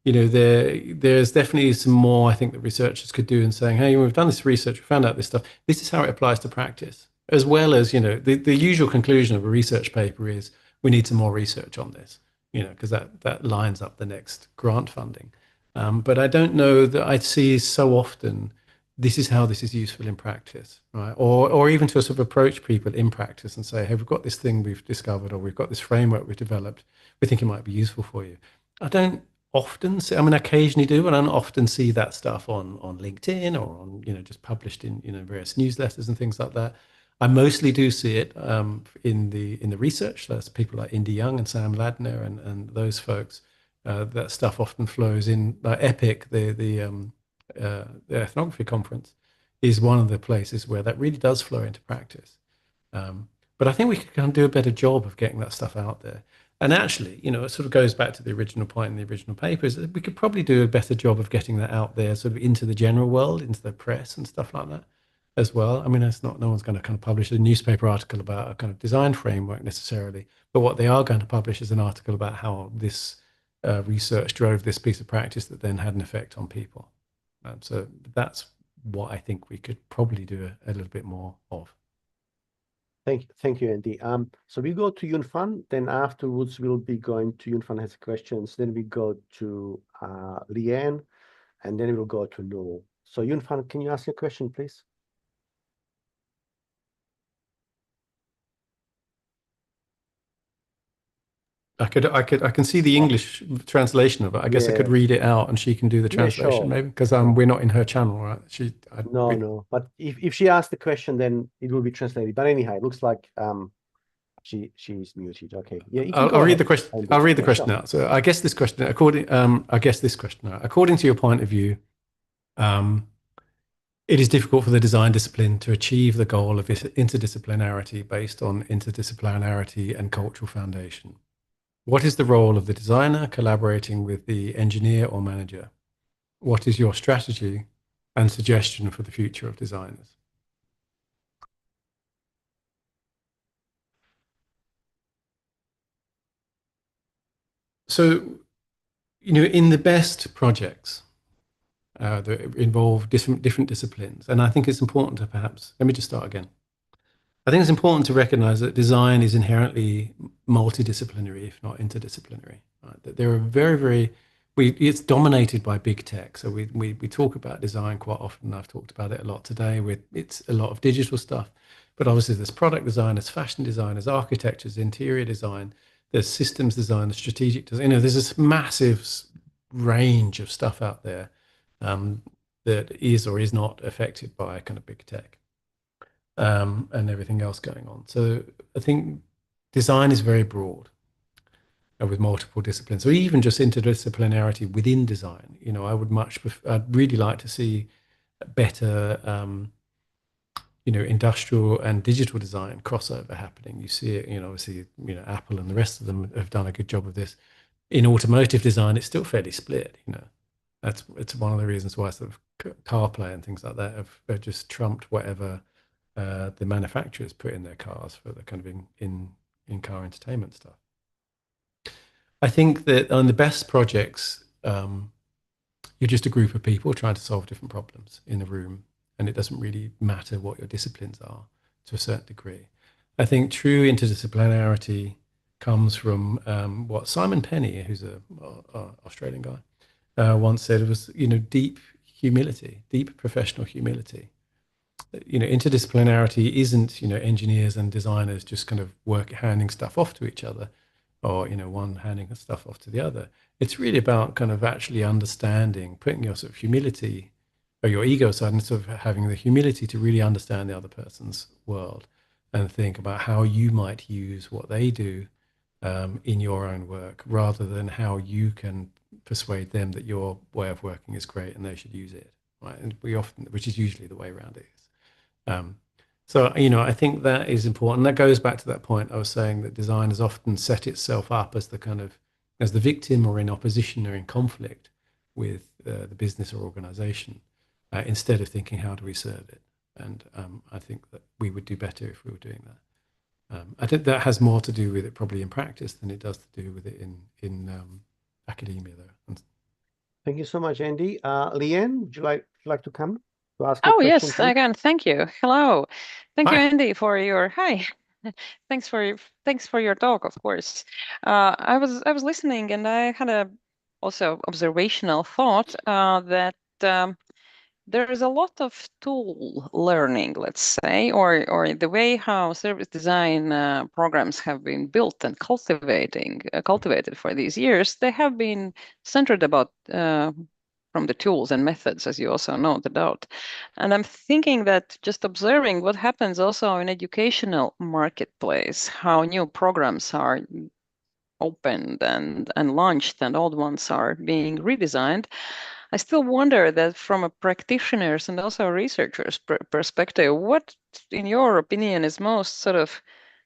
you know, there's definitely some more I think that researchers could do in saying, hey, we've done this research, we found out this stuff. This is how it applies to practice, as well as, you know, the usual conclusion of a research paper is we need some more research on this, you know, because that lines up the next grant funding. But I don't know that I see so often this is how this is useful in practice, right? Or even to sort of approach people in practice and say, hey, we've got this thing we've discovered, or we've got this framework we've developed. We think it might be useful for you. I don't often see, I mean, occasionally do, but I don't often see that stuff on LinkedIn or on, you know, just published in, you know, various newsletters and things like that. I mostly do see it in the research. That's people like Indy Young and Sam Ladner and those folks. That stuff often flows in. EPIC, the ethnography conference, is one of the places where that really does flow into practice. But I think we could kind of do a better job of getting that stuff out there. And actually, you know, it sort of goes back to the original point in the original papers. We could probably do a better job of getting that out there, sort of into the general world, into the press and stuff like that as well. I mean, no one's going to kind of publish a newspaper article about a kind of design framework necessarily, but what they are going to publish is an article about how this research drove this piece of practice that then had an effect on people. So that's what I think we could probably do a little bit more of. Thank you, Andy. So we go to Yunfan, then afterwards we'll be going to Yunfan has questions, then we go to Leanne, and then we'll go to Noel. So Yunfan, can you ask your question, please? I can see the English translation of it. I guess I could read it out and she can do the translation, sure. maybe, because we're not in her channel, right? No. But if she asks the question, then it will be translated. But anyhow, it looks like she's muted. Okay. Yeah. I'll read the question. I'll read the question out. So I guess this question, according to your point of view, it is difficult for the design discipline to achieve the goal of interdisciplinarity based on interdisciplinarity and cultural foundation. What is the role of the designer collaborating with the engineer or manager? What is your strategy and suggestion for the future of designers? So, in the best projects that involve different disciplines, and I think it's important to perhaps, let me just start again. I think it's important to recognize that design is inherently multidisciplinary, if not interdisciplinary. Right? That there are it's dominated by big tech. So we talk about design quite often. I've talked about it a lot today. It's a lot of digital stuff, but obviously there's product design, there's fashion design, there's architecture, there's interior design, there's systems design, there's strategic design. There's this massive range of stuff out there that is or is not affected by kind of big tech. And everything else going on. So I think design is very broad with multiple disciplines, or even just interdisciplinarity within design. I'd really like to see better, industrial and digital design crossover happening. You see it, obviously, Apple and the rest of them have done a good job of this. In automotive design, it's still fairly split. It's one of the reasons why sort of CarPlay and things like that have just trumped whatever the manufacturers put in their cars for the kind of in-car entertainment stuff. I think that on the best projects, you're just a group of people trying to solve different problems in a room, and it doesn't really matter what your disciplines are to a certain degree. I think true interdisciplinarity comes from what Simon Penny, who's an Australian guy, once said. It was, deep humility, deep professional humility. Interdisciplinarity isn't, engineers and designers just kind of handing stuff off to each other, or, one handing stuff off to the other. It's really about kind of actually understanding, putting your sort of humility or your ego aside and sort of having the humility to really understand the other person's world and think about how you might use what they do in your own work, rather than how you can persuade them that your way of working is great and they should use it. Right? And which is usually the way around it is. So, I think that is important. That goes back to that point I was saying, that design has often set itself up as as the victim, or in opposition or in conflict with the business or organization, instead of thinking, how do we serve it? And I think that we would do better if we were doing that. I think that has more to do with it probably in practice than it does to do with it in academia, though. Thank you so much, Andy. Leanne, would you like to come to ask a Oh, question, yes, please? again, thank you. Hello. Thank you, Hi. Andy, for your hi. Thanks for your talk, of course. I was listening, and I had a also observational thought that there is a lot of tool learning, let's say, or the way how service design programs have been built and cultivated for these years. They have been centered about from the tools and methods, as you also noted out. And I'm thinking that just observing what happens also in educational marketplace, how new programs are opened and launched and old ones are being redesigned, I still wonder that from a practitioner's and also a researcher's perspective, what, in your opinion, is most sort of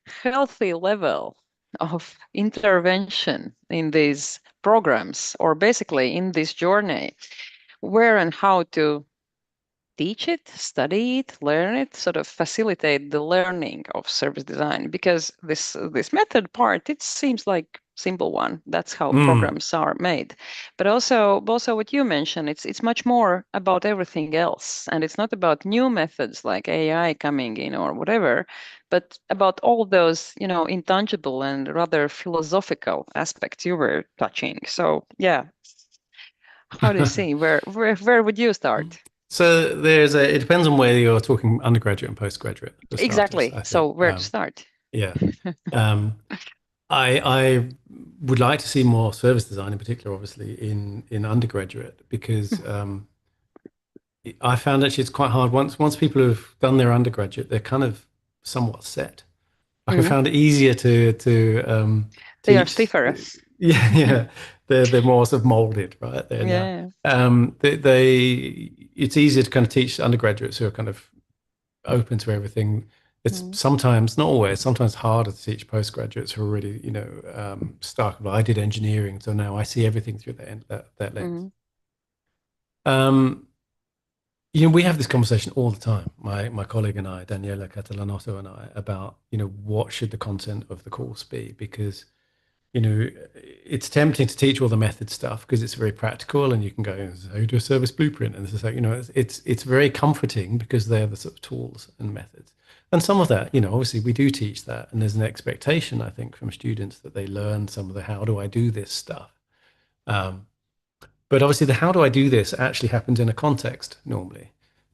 healthy level of intervention in these programs, or basically in this journey, where and how to teach it, study it, learn it, sort of facilitate the learning of service design? Because this method part, it seems like simple one. That's how programs are made. But also what you mentioned, it's much more about everything else, and it's not about new methods like AI coming in or whatever, but about all those intangible and rather philosophical aspects you were touching. So yeah, how do you see where would you start? So it depends on whether you're talking undergraduate and postgraduate. Exactly. So where to start? Yeah. I would like to see more service design, in particular, obviously, in undergraduate, because I found actually it's quite hard. Once people have done their undergraduate, they're kind of somewhat set. I found it easier to They are teach. stiffer. Yeah. They're more sort of molded, right? Yeah. It's easier to kind of teach undergraduates who are kind of open to everything. It's sometimes, not always, sometimes harder to teach postgraduates who are really, stuck. Well, I did engineering, so now I see everything through that lens. We have this conversation all the time, my colleague and I, Daniela Catalanotto and I, about, what should the content of the course be? Because it's tempting to teach all the method stuff because it's very practical and you can go, this is how you do a service blueprint. And this is how, it's very comforting because they're the sort of tools and methods. And some of that, obviously we do teach that. And there's an expectation, I think, from students that they learn some of the how do I do this stuff. But obviously the how do I do this actually happens in a context normally,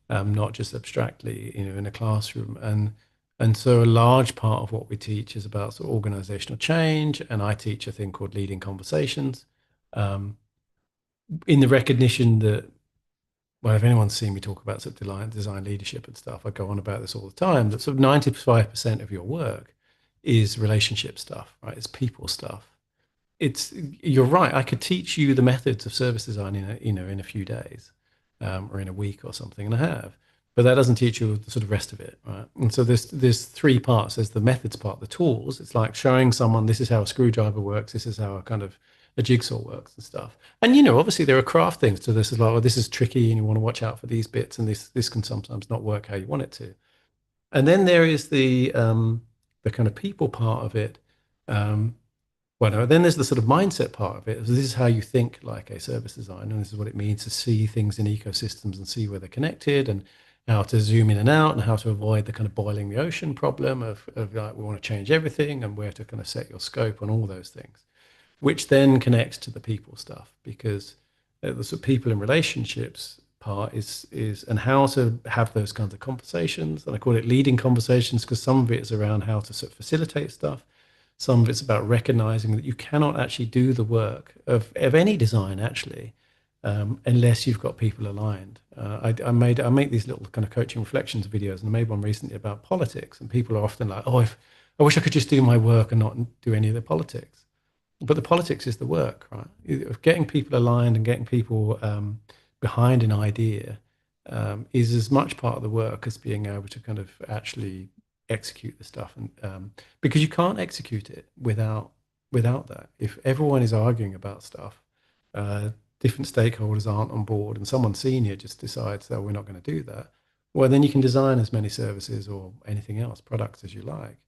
not just abstractly, in a classroom. And so a large part of what we teach is about sort of organizational change. And I teach a thing called leading conversations, in the recognition that, well, if anyone's seen me talk about sort of design leadership and stuff, I go on about this all the time, that sort of 95% of your work is relationship stuff, right? It's people stuff. You're right. I could teach you the methods of service design in a few days, or in a week or something, and I have. But that doesn't teach you the sort of rest of it, right? And so there's three parts. There's the methods part, the tools. It's like showing someone this is how a screwdriver works, this is how a jigsaw works and stuff. And obviously there are craft things to this as well. This is tricky, and you want to watch out for these bits, and this can sometimes not work how you want it to. And then there is the kind of people part of it. Then there's the sort of mindset part of it. This is how you think like a service designer, and this is what it means to see things in ecosystems and see where they're connected, and how to zoom in and out, and how to avoid the kind of boiling the ocean problem of like, we want to change everything, and where to kind of set your scope on all those things, which then connects to the people stuff, because the sort of people in relationships part is and how to have those kinds of conversations. And I call it leading conversations because some of it is around how to sort of facilitate stuff. Some of it's about recognizing that you cannot actually do the work of any design actually, unless you've got people aligned. I make these little kind of coaching reflections videos, and I made one recently about politics, and people are often like, oh, I wish I could just do my work and not do any of the politics. But the politics is the work, right? Getting people aligned and getting people behind an idea is as much part of the work as being able to kind of actually execute the stuff, and because you can't execute it without that. If everyone is arguing about stuff, different stakeholders aren't on board, and someone senior just decides that we're not going to do that, well, then you can design as many services or anything else, products as you like,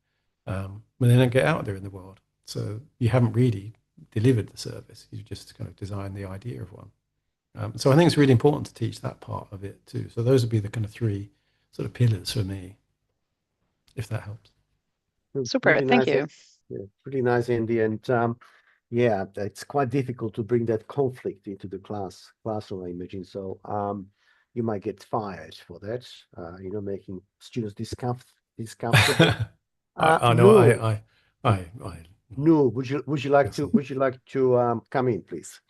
but they don't get out there in the world. So you haven't really delivered the service. You've just kind of designed the idea of one. So I think it's really important to teach that part of it too. So those would be the kind of three sort of pillars for me, if that helps. Super, Pretty thank nice, you. Yeah, pretty nice, Andy. And yeah, it's quite difficult to bring that conflict into the classroom, I imagine. So you might get fired for that, making students discomfortable. No, would you like to come in, please?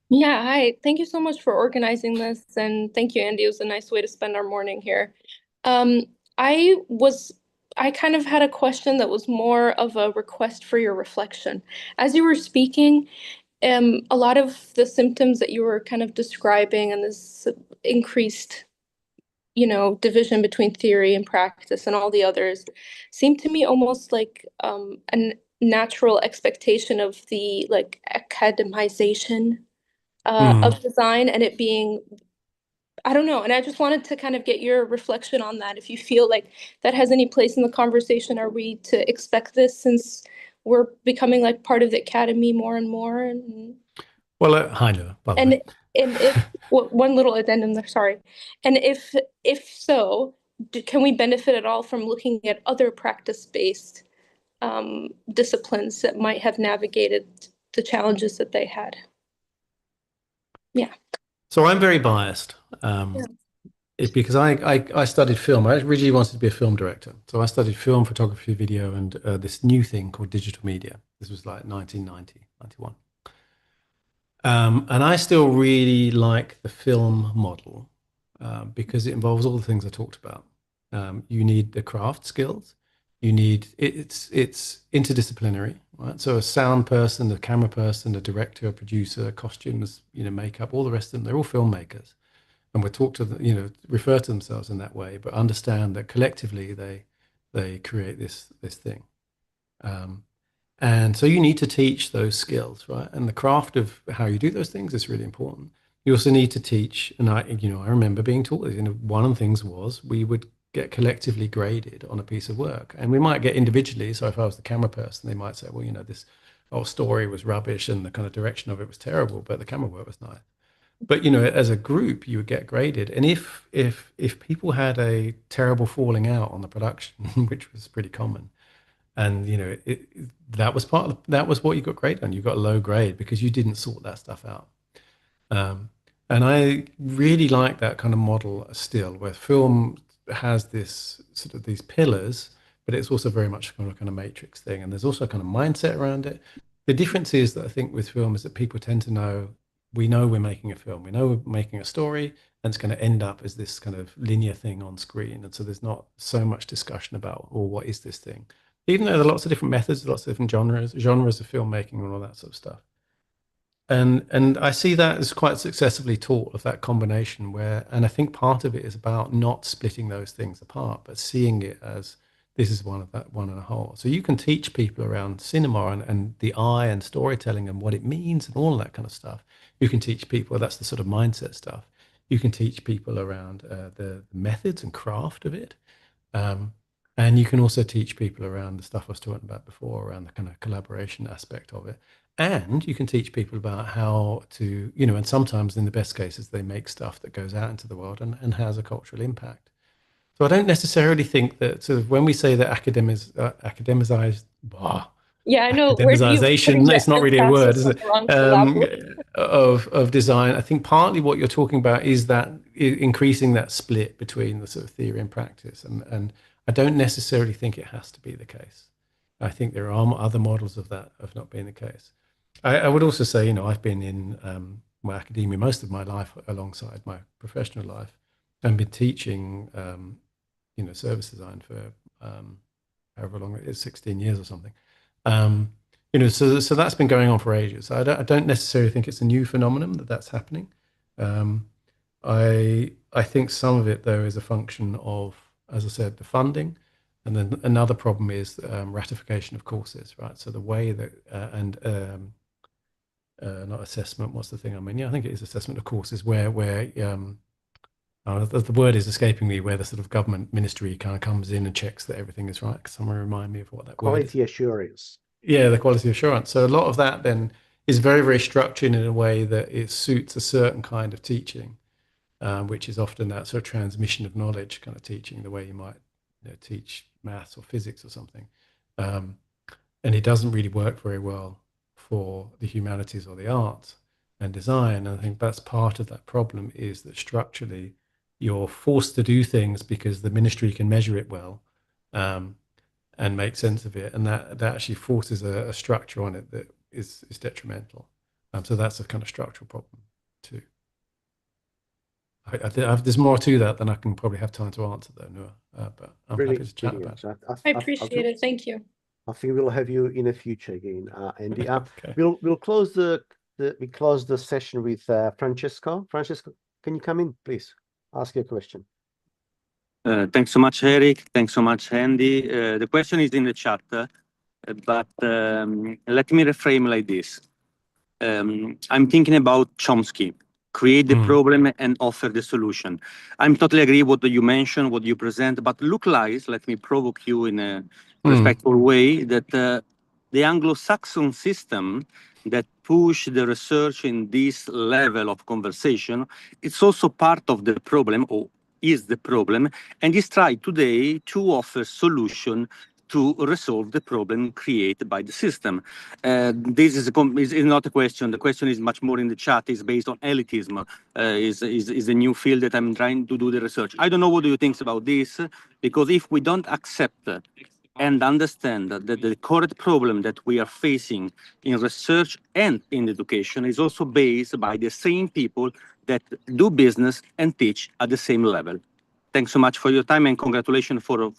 Yeah, hi. Thank you so much for organizing this, and thank you, Andy. It was a nice way to spend our morning here. I kind of had a question that was more of a request for your reflection. As you were speaking, a lot of the symptoms that you were kind of describing, and this increased, division between theory and practice and all the others, seemed to me almost like a natural expectation of the like academization of design, and it being, I don't know. And I just wanted to kind of get your reflection on that. If you feel like that has any place in the conversation, are we to expect this since we're becoming like part of the academy more and more? And well, hi, Noah, by the way. And if one little addendum there, sorry. And if so, can we benefit at all from looking at other practice-based disciplines that might have navigated the challenges that they had? Yeah. So I'm very biased because I studied film. I originally wanted to be a film director. So I studied film, photography, video, and this new thing called digital media. This was like 1990, 91. And I still really like the film model because it involves all the things I talked about. You need the craft skills. You need, it's interdisciplinary, right? So a sound person, a camera person, a director, a producer, costumes, makeup, all the rest of them, they're all filmmakers. And we're taught to, refer to themselves in that way, but understand that collectively they create this thing. And so you need to teach those skills, right? And the craft of how you do those things is really important. You also need to teach, and I remember being taught, one of the things was we would get collectively graded on a piece of work, and we might get individually. So if I was the camera person, they might say, well, this whole story was rubbish and the kind of direction of it was terrible, but the camera work was nice. But you know, as a group, you would get graded, and if people had a terrible falling out on the production, which was pretty common, and you know, that was that was what you got graded on. You got a low grade because you didn't sort that stuff out. And I really like that kind of model still, where film has this sort of these pillars, but it's also very much kind of matrix thing, and there's also a kind of mindset around it. The difference is that I think with film is that people tend to know, we know we're making a film, we know we're making a story, and it's going to end up as this kind of linear thing on screen. And so there's not so much discussion about, oh, what is this thing? Even though there are lots of different methods, lots of different genres of filmmaking and all that sort of stuff. And I see that as quite successfully taught, of that combination where, and I think part of it is about not splitting those things apart, but seeing it as this is one and a whole. So you can teach people around cinema and the eye and storytelling and what it means and all that kind of stuff. You can teach people, that's the sort of mindset stuff. You can teach people around the methods and craft of it. And you can also teach people around the stuff I was talking about before, around the kind of collaboration aspect of it. And you can teach people about how to, you know, and sometimes in the best cases, they make stuff that goes out into the world and has a cultural impact. So I don't necessarily think that sort of when we say that academized, yeah, I know. academization, it's not really a word, is it? Of design. I think partly what you're talking about is that increasing that split between the sort of theory and practice. And I don't necessarily think it has to be the case. I think there are other models of that, of not being the case. I would also say, you know, I've been in my academia most of my life alongside my professional life, and been teaching, you know, service design for however long it is, 16 years or something. You know, so that's been going on for ages. I don't necessarily think it's a new phenomenon that's happening. I think some of it though is a function of, as I said, the funding. And then another problem is ratification of courses, right? So the way that, not assessment, what's the thing I mean? Yeah, I think it is assessment of courses where the word is escaping me, where the sort of government ministry kind of comes in and checks that everything is right. Can someone remind me of what that word is? Quality assurance. Yeah, the quality assurance. So a lot of that then is very, very structured in a way that it suits a certain kind of teaching, which is often that sort of transmission of knowledge kind of teaching, the way you might, you know, teach maths or physics or something. And it doesn't really work very well for the humanities or the arts and design. And I think that's part of that problem, is that structurally you're forced to do things because the ministry can measure it well and make sense of it. And that actually forces a structure on it that is detrimental. So that's a kind of structural problem too. There's more to that than I can probably have time to answer though, Noor, but I'm happy to chat about it. I appreciate it. Thank you. I think we'll have you in the future again, Andy. Okay. We'll close the session with Francesco. Francesco, can you come in, please? Ask your question. Thanks so much, Eric. Thanks so much, Andy. The question is in the chat, but let me reframe like this. I'm thinking about Chomsky. Create the problem and offer the solution. I'm totally agree with what you mentioned, what you present, but look like, let me provoke you in a respectful way, that the Anglo-Saxon system that push the research in this level of conversation, it's also part of the problem, or is the problem, and is tried today to offer solution to resolve the problem created by the system. This is not a question. The question is much more in the chat. Is based on elitism. Is a new field that I'm trying to do the research. I don't know what do you think about this, because if we don't accept and understand that the correct problem that we are facing in research and in education is also based by the same people that do business and teach at the same level. Thanks so much for your time, and congratulations for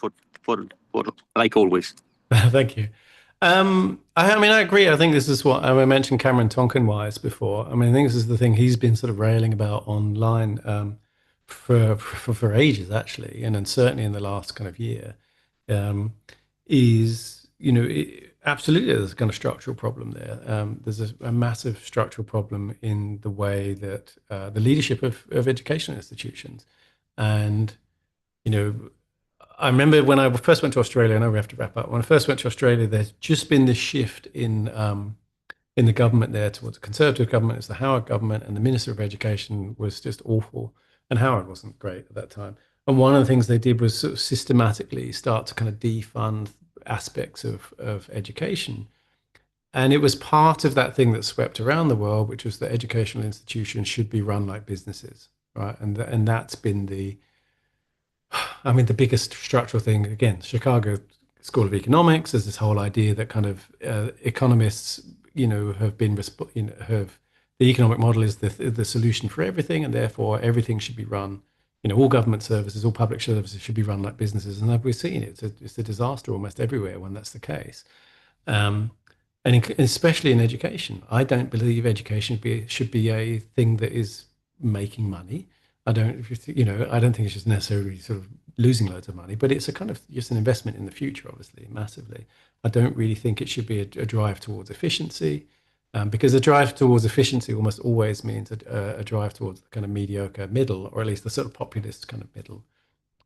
like always. Thank you. I mean, I agree. I think this is what I mentioned Cameron Tonkin-Wise before. I mean, I think this is the thing he's been sort of railing about online for ages, actually, and then certainly in the last kind of year, is, you know, absolutely there's a kind of structural problem there. There's a massive structural problem in the way that the leadership of educational institutions, and, you know, I remember when I first went to Australia, I know we have to wrap up. When I first went to Australia, there's just been this shift in the government there towards a conservative government. It's the Howard government, and the Minister of Education was just awful. And Howard wasn't great at that time. And one of the things they did was sort of systematically start to kind of defund aspects of education. And it was part of that thing that swept around the world, which was that educational institutions should be run like businesses, right? And that's been the biggest structural thing. Again, Chicago School of Economics, there's this whole idea that kind of economists, have been, the economic model is the solution for everything, and therefore everything should be run, all government services, all public services should be run like businesses. And we've seen it. It's a disaster almost everywhere when that's the case. And especially in education, I don't believe education should be a thing that is making money. I don't think it's just necessarily sort of losing loads of money, but it's a kind of just an investment in the future, obviously, massively. I don't really think it should be a drive towards efficiency, because a drive towards efficiency almost always means a drive towards the kind of mediocre middle, or at least the sort of populist kind of middle.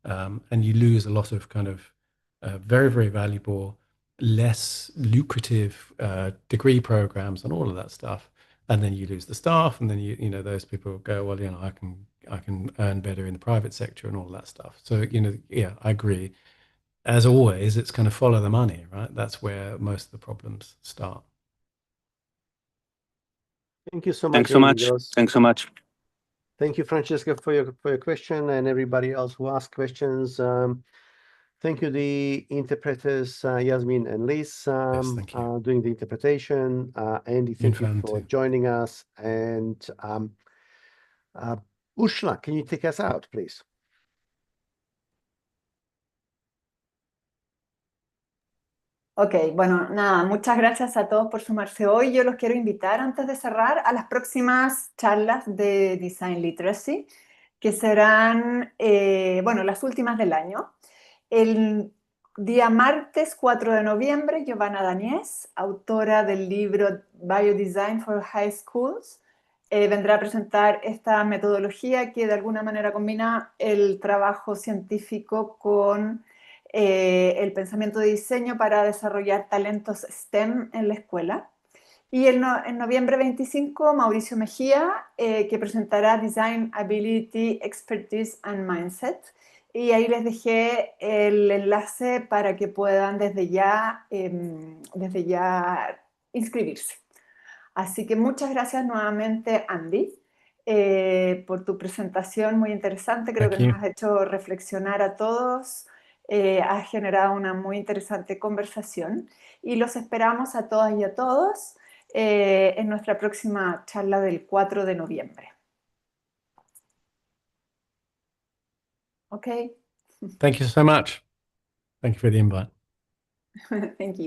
And you lose a lot of kind of very, very valuable, less lucrative degree programs and all of that stuff. And then you lose the staff, and then those people go, well, I can earn better in the private sector and all that stuff. So, yeah, I agree. As always, it's kind of follow the money, right? That's where most of the problems start. Thank you so much. Thanks so much. Thanks so much. Thank you, Francesca, for your question, and everybody else who asked questions. Thank you, the interpreters, Yasmin and Liz, Yes, thank you. doing the interpretation. Andy, thank you for too. joining us. And Ursula, can you take us out, please? Ok, bueno, nada, muchas gracias a todos por sumarse hoy. Yo los quiero invitar, antes de cerrar, a las próximas charlas de Design Literacy, que serán, las últimas del año. El día martes 4 de noviembre, Giovanna Daniés, autora del libro Biodesign for High Schools, vendrá a presentar esta metodología que de alguna manera combina el trabajo científico con el pensamiento de diseño para desarrollar talentos STEM en la escuela. Y en noviembre 25, Mauricio Mejía, que presentará Design Ability, Expertise and Mindset. Y ahí les dejé el enlace para que puedan desde ya inscribirse. Así que muchas gracias nuevamente, Andy, por tu presentación muy interesante. Creo que nos has hecho reflexionar a todos. Has generado una muy interesante conversación. Y los esperamos a todas y a todos en nuestra próxima charla del 4 de noviembre. Okay. Thank you so much. Thank you for the invite. Thank you.